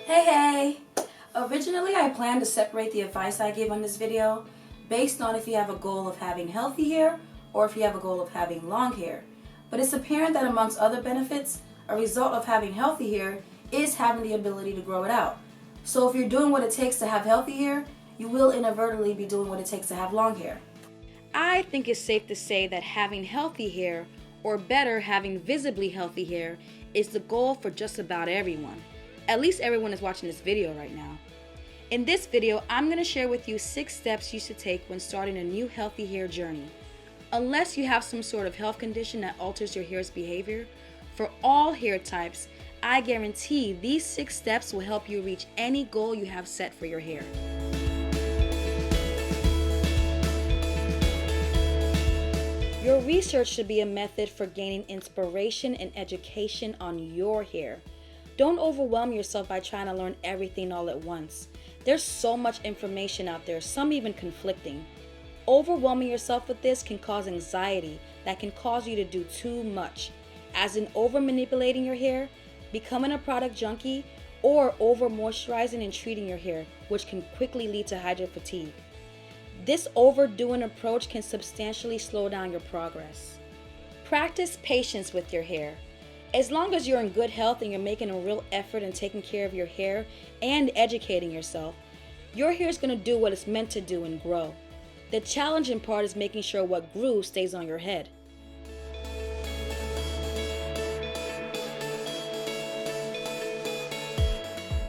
Hey! Originally, I planned to separate the advice I give on this video based on if you have a goal of having healthy hair or if you have a goal of having long hair. But it's apparent that amongst other benefits, a result of having healthy hair is having the ability to grow it out. So if you're doing what it takes to have healthy hair, you will inadvertently be doing what it takes to have long hair. I think it's safe to say that having healthy hair, or better, having visibly healthy hair, is the goal for just about everyone. At least everyone is watching this video right now. In this video, I'm going to share with you 6 steps you should take when starting a new healthy hair journey. Unless you have some sort of health condition that alters your hair's behavior, for all hair types, I guarantee these 6 steps will help you reach any goal you have set for your hair. Your research should be a method for gaining inspiration and education on your hair. Don't overwhelm yourself by trying to learn everything all at once. There's so much information out there, some even conflicting. Overwhelming yourself with this can cause anxiety that can cause you to do too much, as in over manipulating your hair, becoming a product junkie, or over moisturizing and treating your hair, which can quickly lead to hydro fatigue. This overdoing approach can substantially slow down your progress. Practice patience with your hair. As long as you're in good health and you're making a real effort in taking care of your hair and educating yourself, your hair is going to do what it's meant to do and grow. The challenging part is making sure what grew stays on your head.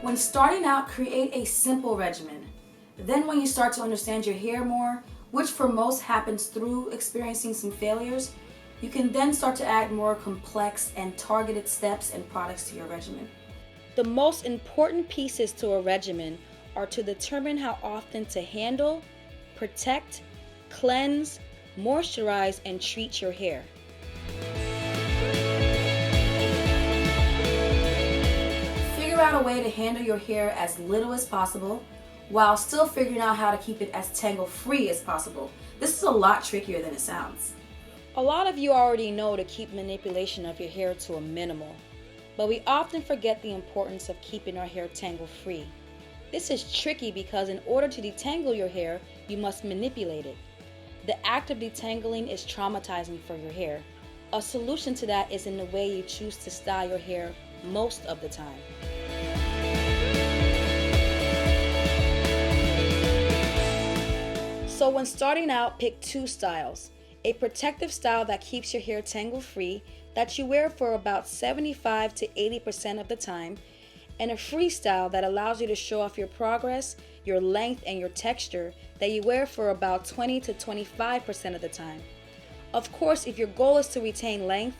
When starting out, create a simple regimen. Then when you start to understand your hair more, which for most happens through experiencing some failures, you can then start to add more complex and targeted steps and products to your regimen. The most important pieces to a regimen are to determine how often to handle, protect, cleanse, moisturize, and treat your hair. Figure out a way to handle your hair as little as possible, while still figuring out how to keep it as tangle-free as possible. This is a lot trickier than it sounds. A lot of you already know to keep manipulation of your hair to a minimal, but we often forget the importance of keeping our hair tangle-free. This is tricky because in order to detangle your hair, you must manipulate it. The act of detangling is traumatizing for your hair. A solution to that is in the way you choose to style your hair most of the time. So when starting out, pick 2 styles. A protective style that keeps your hair tangle-free that you wear for about 75 to 80% of the time, and a free style that allows you to show off your progress, your length, and your texture that you wear for about 20 to 25% of the time. Of course, if your goal is to retain length,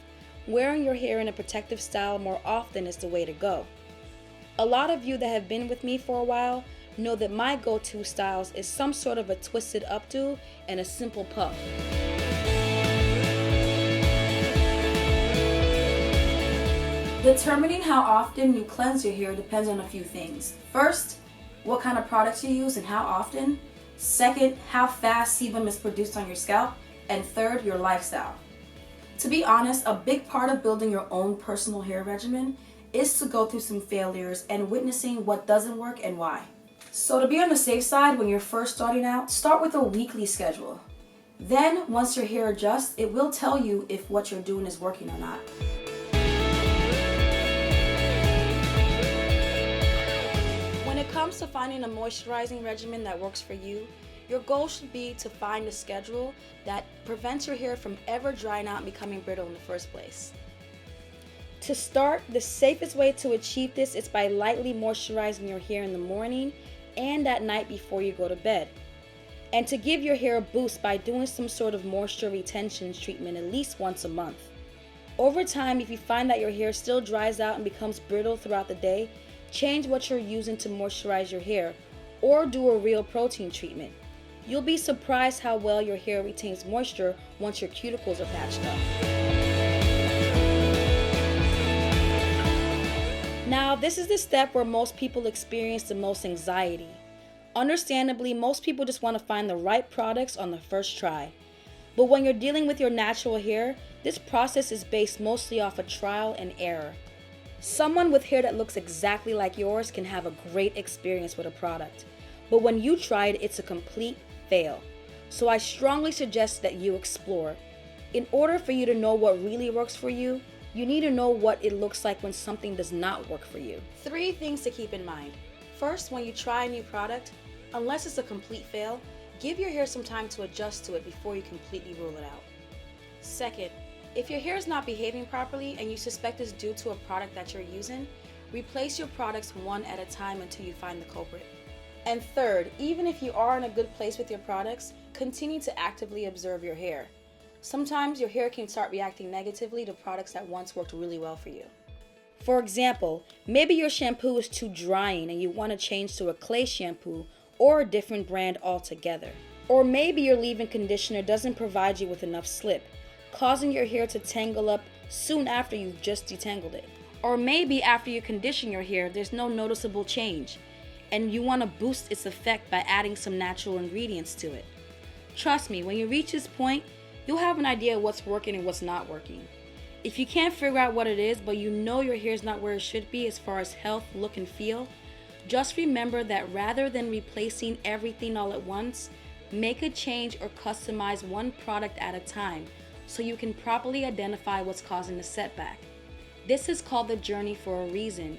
wearing your hair in a protective style more often is the way to go. A lot of you that have been with me for a while know that my go-to styles is some sort of a twisted updo and a simple puff. Determining how often you cleanse your hair depends on a few things. First, what kind of products you use and how often. Second, how fast sebum is produced on your scalp. And third, your lifestyle. To be honest, a big part of building your own personal hair regimen is to go through some failures and witnessing what doesn't work and why. So to be on the safe side when you're first starting out, start with a weekly schedule. Then, once your hair adjusts, it will tell you if what you're doing is working or not. When it comes to finding a moisturizing regimen that works for you, your goal should be to find a schedule that prevents your hair from ever drying out and becoming brittle in the first place. To start, the safest way to achieve this is by lightly moisturizing your hair in the morning and at night before you go to bed. And to give your hair a boost by doing some sort of moisture retention treatment at least once a month. Over time, if you find that your hair still dries out and becomes brittle throughout the day, change what you're using to moisturize your hair or do a real protein treatment. You'll be surprised how well your hair retains moisture once your cuticles are patched up. Now, this is the step where most people experience the most anxiety. Understandably, most people just want to find the right products on the first try. But when you're dealing with your natural hair, this process is based mostly off of trial and error. Someone with hair that looks exactly like yours can have a great experience with a product, but when you try it, it's a complete fail. So I strongly suggest that you explore. In order for you to know what really works for you, you need to know what it looks like when something does not work for you. 3 things to keep in mind. First, when you try a new product, unless it's a complete fail, give your hair some time to adjust to it before you completely rule it out. Second, if your hair is not behaving properly and you suspect it's due to a product that you're using, replace your products one at a time until you find the culprit. And third, even if you are in a good place with your products, continue to actively observe your hair. Sometimes your hair can start reacting negatively to products that once worked really well for you. For example, maybe your shampoo is too drying and you want to change to a clay shampoo or a different brand altogether. Or maybe your leave-in conditioner doesn't provide you with enough slip, causing your hair to tangle up soon after you've just detangled it. Or maybe after you condition your hair, there's no noticeable change, and you want to boost its effect by adding some natural ingredients to it. Trust me, when you reach this point, you'll have an idea of what's working and what's not working. If you can't figure out what it is, but you know your hair's not where it should be as far as health, look, and feel, just remember that rather than replacing everything all at once, make a change or customize one product at a time so you can properly identify what's causing the setback. This is called the journey for a reason.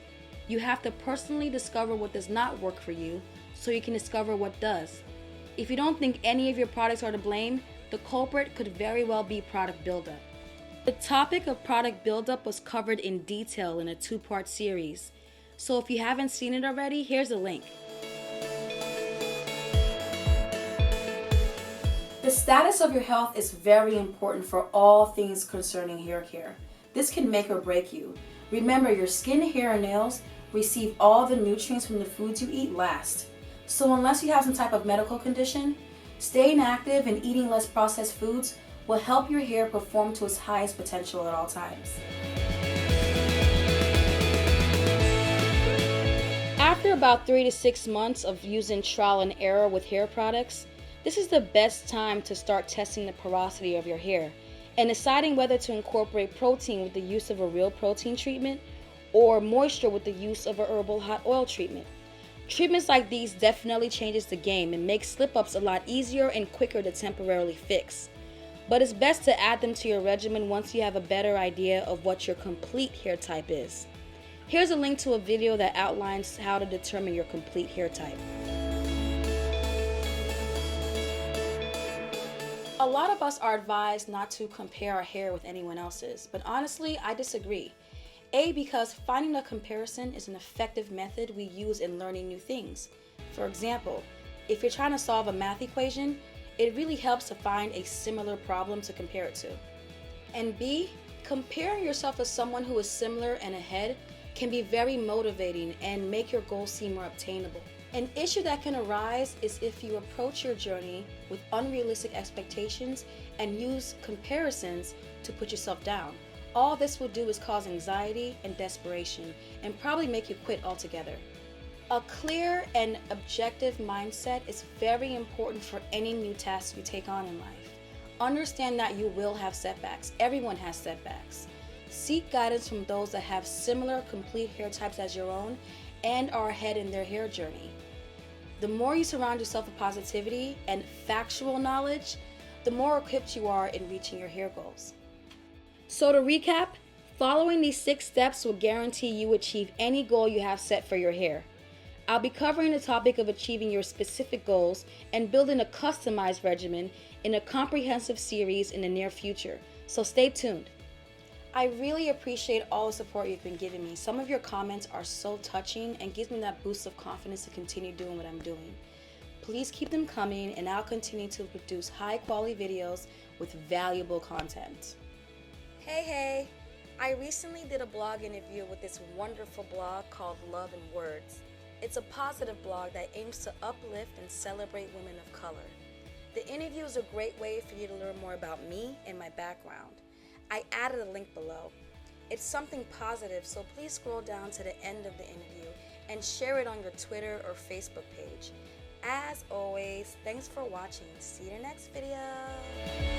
You have to personally discover what does not work for you so you can discover what does. If you don't think any of your products are to blame, the culprit could very well be product buildup. The topic of product buildup was covered in detail in a 2-part series. So if you haven't seen it already, here's a link. The status of your health is very important for all things concerning hair care. This can make or break you. Remember, your skin, hair, and nails receive all the nutrients from the foods you eat last. So unless you have some type of medical condition, staying active and eating less processed foods will help your hair perform to its highest potential at all times. After about 3 to 6 months of using trial and error with hair products, this is the best time to start testing the porosity of your hair and deciding whether to incorporate protein with the use of a real protein treatment or moisture with the use of a herbal hot oil treatment. Treatments like these definitely changes the game and makes slip-ups a lot easier and quicker to temporarily fix. But it's best to add them to your regimen once you have a better idea of what your complete hair type is. Here's a link to a video that outlines how to determine your complete hair type. A lot of us are advised not to compare our hair with anyone else's, but honestly, I disagree. Because finding a comparison is an effective method we use in learning new things. For example, if you're trying to solve a math equation, it really helps to find a similar problem to compare it to. And B, comparing yourself to someone who is similar and ahead can be very motivating and make your goals seem more obtainable. An issue that can arise is if you approach your journey with unrealistic expectations and use comparisons to put yourself down. All this will do is cause anxiety and desperation and probably make you quit altogether. A clear and objective mindset is very important for any new task you take on in life. Understand that you will have setbacks. Everyone has setbacks. Seek guidance from those that have similar complete hair types as your own and are ahead in their hair journey. The more you surround yourself with positivity and factual knowledge, the more equipped you are in reaching your hair goals. So to recap, following these 6 steps will guarantee you achieve any goal you have set for your hair. I'll be covering the topic of achieving your specific goals and building a customized regimen in a comprehensive series in the near future, so stay tuned. I really appreciate all the support you've been giving me. Some of your comments are so touching and gives me that boost of confidence to continue doing what I'm doing. Please keep them coming and I'll continue to produce high quality videos with valuable content. Hey, I recently did a blog interview with this wonderful blog called Love and Words. It's a positive blog that aims to uplift and celebrate women of color. The interview is a great way for you to learn more about me and my background. I added a link below. It's something positive, so please scroll down to the end of the interview and share it on your Twitter or Facebook page. As always, thanks for watching. See you in the next video.